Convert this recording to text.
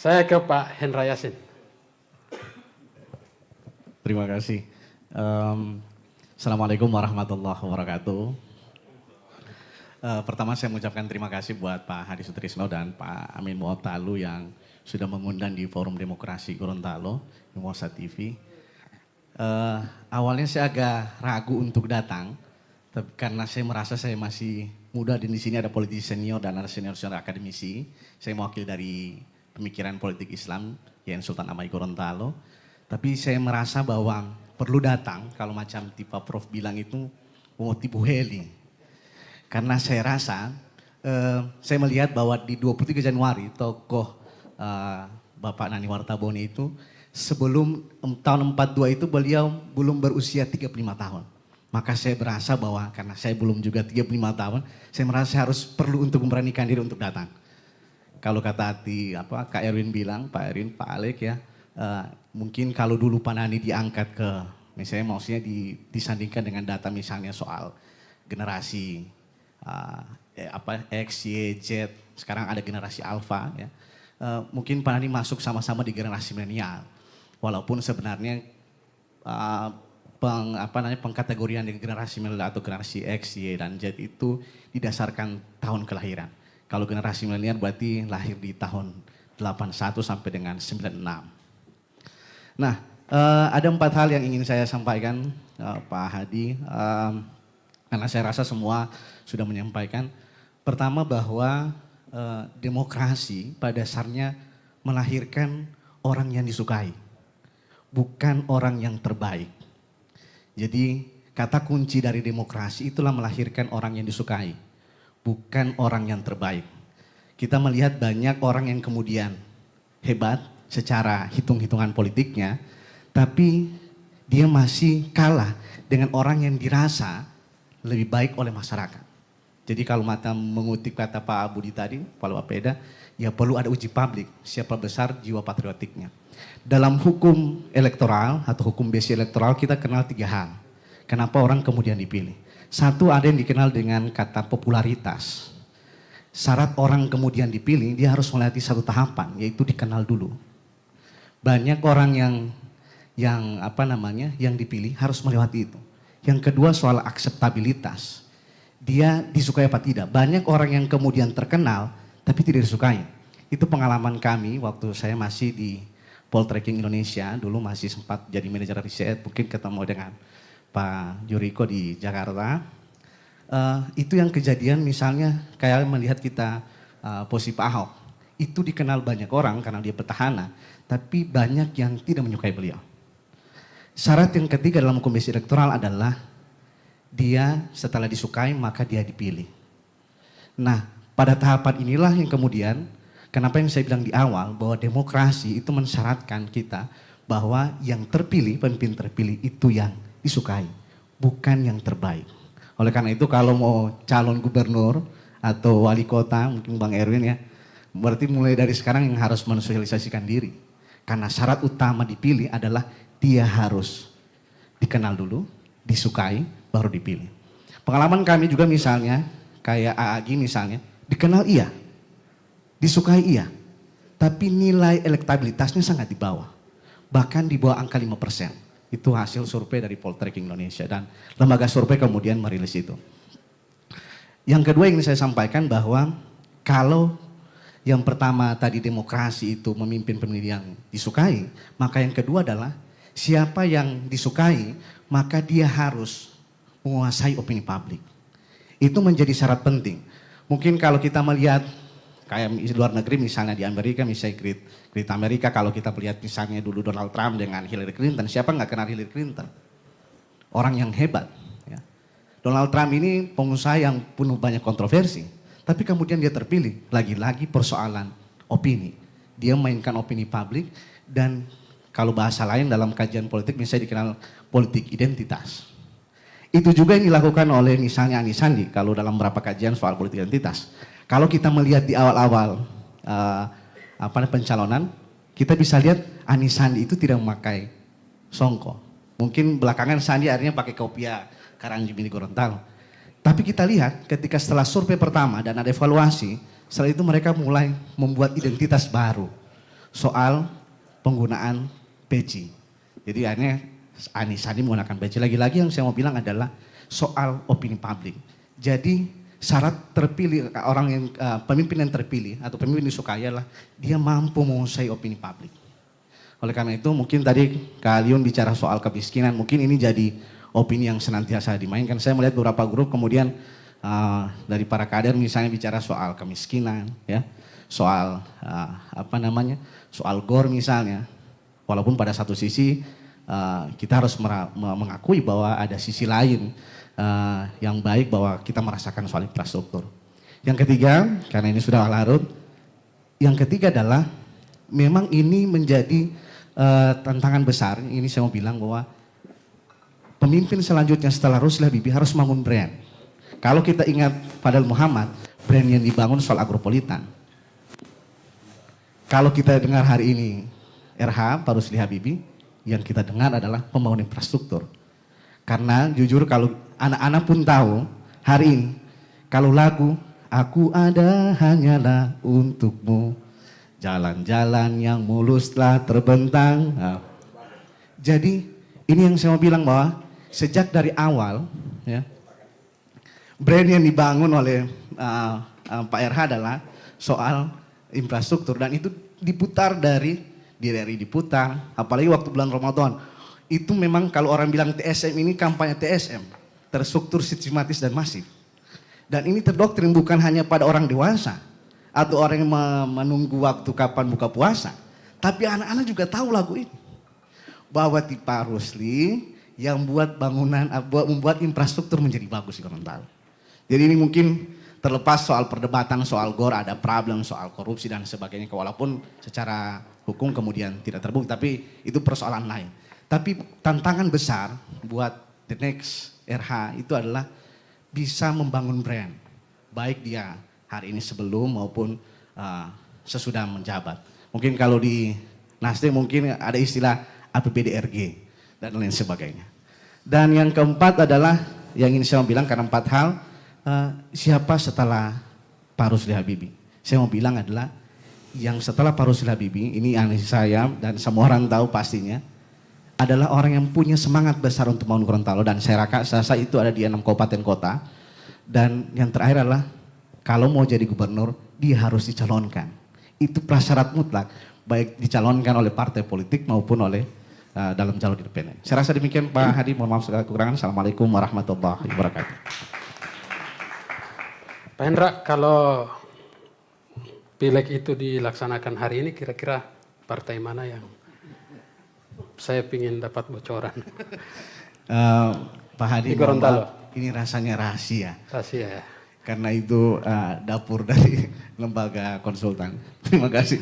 Saya ke Pak Hendra Yasin. Terima kasih. Assalamualaikum warahmatullahi wabarakatuh. Pertama saya mengucapkan terima kasih buat Pak Hadi Sutrisno dan Pak Amin Motalu yang sudah mengundang di Forum Demokrasi Gorontalo, Mimosa TV. Awalnya saya agak ragu untuk datang, karena saya merasa saya masih muda dan di sini ada politisi senior dan ada senior-senior akademisi. Saya mewakili dari pemikiran politik Islam, YN Sultan Amai Gorontalo. Tapi saya merasa bahwa perlu datang, kalau macam tipe Prof bilang itu, mau tipu heli. Karena saya rasa, saya melihat bahwa di 23 Januari, tokoh Bapak Nani Wartabone itu, sebelum tahun 42 itu beliau belum berusia 35 tahun. Maka saya berasa bahwa karena saya belum juga 35 tahun, saya merasa saya harus perlu untuk memberanikan diri untuk datang. Kalau kata Kak Erwin bilang, Pak Erwin, Pak Alek ya, mungkin kalau dulu Pak Nani diangkat ke, misalnya maksudnya disandingkan dengan data misalnya soal generasi X, Y, Z, sekarang ada generasi Alpha ya, mungkin Pak Nani masuk sama-sama di generasi milenial, walaupun sebenarnya pengkategorian di generasi milenial atau generasi X, Y, dan Z itu didasarkan tahun kelahiran. Kalau generasi milenial berarti lahir di tahun 81 sampai dengan 96. Nah, ada 4 hal yang ingin saya sampaikan Pak Hadi, karena saya rasa semua sudah menyampaikan. Pertama bahwa demokrasi pada dasarnya melahirkan orang yang disukai, bukan orang yang terbaik. Jadi kata kunci dari demokrasi itulah melahirkan orang yang disukai, bukan orang yang terbaik. Kita melihat banyak orang yang kemudian hebat secara hitung-hitungan politiknya, tapi dia masih kalah dengan orang yang dirasa lebih baik oleh masyarakat. Jadi kalau mata mengutip kata Pak Budi tadi, Pak Wapeda, ya perlu ada uji publik, siapa besar jiwa patriotiknya. Dalam hukum elektoral atau hukum basic elektoral kita kenal 3 hal. Kenapa orang kemudian dipilih? Satu, ada yang dikenal dengan kata popularitas. Syarat orang kemudian dipilih, dia harus melewati satu tahapan, yaitu dikenal dulu. Banyak orang yang dipilih harus melewati itu. Yang kedua soal akseptabilitas. Dia disukai apa tidak? Banyak orang yang kemudian terkenal tapi tidak disukai. Itu pengalaman kami waktu saya masih di Poltreking Indonesia, dulu masih sempat jadi manajer riset, mungkin ketemu dengan Pak Juriko di Jakarta. Itu yang kejadian misalnya kayak melihat kita posisi Pak Ahok. Itu dikenal banyak orang karena dia petahana, tapi banyak yang tidak menyukai beliau. Syarat yang ketiga dalam hukum basic elektoral adalah dia setelah disukai maka dia dipilih. Nah, pada tahapan inilah yang kemudian kenapa yang saya bilang di awal bahwa demokrasi itu mensyaratkan kita bahwa yang terpilih, pemimpin terpilih itu yang disukai, bukan yang terbaik. Oleh karena itu kalau mau calon gubernur atau wali kota, mungkin Bang Erwin ya, berarti mulai dari sekarang yang harus mensosialisasikan diri. Karena syarat utama dipilih adalah dia harus dikenal dulu, disukai, baru dipilih. Pengalaman kami juga misalnya, kayak Aagi misalnya, dikenal iya, disukai iya, tapi nilai elektabilitasnya sangat di bawah. Bahkan di bawah angka 5%. Itu hasil survei dari Poltreking Indonesia dan lembaga survei kemudian merilis itu. Yang kedua yang ingin saya sampaikan bahwa kalau yang pertama tadi demokrasi itu memimpin pemilih yang disukai, maka yang kedua adalah siapa yang disukai maka dia harus menguasai opini publik. Itu menjadi syarat penting. Mungkin kalau kita melihat kayak di luar negeri misalnya di Amerika, misalnya Great Amerika, kalau kita lihat misalnya dulu Donald Trump dengan Hillary Clinton, siapa nggak kenal Hillary Clinton? Orang yang hebat. Ya. Donald Trump ini pengusaha yang penuh banyak kontroversi, tapi kemudian dia terpilih. Lagi-lagi persoalan opini. Dia mainkan opini publik dan kalau bahasa lain dalam kajian politik misalnya dikenal politik identitas. Itu juga yang dilakukan oleh misalnya Anies Sandi kalau dalam beberapa kajian soal politik identitas. Kalau kita melihat di awal-awal pencalonan, kita bisa lihat Anies Sandi itu tidak memakai songkok. Mungkin belakangan Sandi akhirnya pakai kopiah Karangjumi di Gorontalo. Tapi kita lihat ketika setelah survei pertama dan ada evaluasi, setelah itu mereka mulai membuat identitas baru. soal penggunaan peci. Jadi akhirnya Anies Sandi menggunakan peci. Lagi-lagi yang saya mau bilang adalah soal opini publik. Jadi syarat terpilih orang yang pemimpin yang terpilih atau pemimpin disukai adalah dia mampu menguasai opini publik. Oleh karena itu mungkin tadi Kak Liun bicara soal kemiskinan, mungkin ini jadi opini yang senantiasa dimainkan. Saya melihat beberapa grup kemudian dari para kader misalnya bicara soal kemiskinan, ya, soal soal GOR misalnya. Walaupun pada satu sisi kita harus mengakui bahwa ada sisi lain yang baik bahwa kita merasakan soal infrastruktur. Yang ketiga, karena ini sudah larut, yang ketiga adalah memang ini menjadi tantangan besar. Ini saya mau bilang bahwa pemimpin selanjutnya setelah Rusli Habibie harus bangun brand. Kalau kita ingat Fadel Muhammad, brand yang dibangun soal agropolitan. Kalau kita dengar hari ini RH, Pak Rusli Habibie, yang kita dengar adalah pembangunan infrastruktur. Karena jujur kalau anak-anak pun tahu hari ini, kalau lagu Aku Ada Hanyalah Untukmu, jalan-jalan yang mulus telah terbentang. Nah, jadi ini yang saya mau bilang bahwa sejak dari awal, ya, brand yang dibangun oleh Pak RH adalah soal infrastruktur dan itu diputar dari diputar, apalagi waktu bulan Ramadan. Itu memang kalau orang bilang TSM ini kampanye TSM, terstruktur, sistematis dan masif. Dan ini terdoktrin bukan hanya pada orang dewasa atau orang yang menunggu waktu kapan buka puasa, tapi anak-anak juga tahu lagu ini. Bahwa Pak Rusli yang membuat infrastruktur menjadi bagus di Gorontalo. Jadi ini mungkin terlepas soal perdebatan soal GOR, ada problem soal korupsi dan sebagainya, walaupun secara hukum kemudian tidak terbukti, tapi itu persoalan lain. Tapi tantangan besar buat the next RH itu adalah bisa membangun brand, baik dia hari ini sebelum maupun sesudah menjabat. Mungkin kalau di Nasdem mungkin ada istilah APBDRG dan lain sebagainya. Dan yang keempat adalah yang ingin saya bilang karena 4 hal, siapa setelah Pak Rusli Habibie. Saya mau bilang adalah yang setelah Pak Rusli Habibie, ini analisis saya dan semua orang tahu pastinya, adalah orang yang punya semangat besar untuk membangun Gorontalo dan saya rasa itu ada di 6 kabupaten kota. Dan yang terakhir adalah kalau mau jadi gubernur dia harus dicalonkan. Itu prasyarat mutlak, baik dicalonkan oleh partai politik maupun oleh dalam jalur independen. Saya rasa demikian Pak Hadi, mohon maaf segala kekurangan. Assalamualaikum warahmatullahi wabarakatuh. Pak Hendra, kalau pileg itu dilaksanakan hari ini kira-kira partai mana yang saya ingin dapat bocoran? Pak Hadi, ini rasanya rahasia. Rahasia ya? Karena itu dapur dari lembaga konsultan. Terima kasih.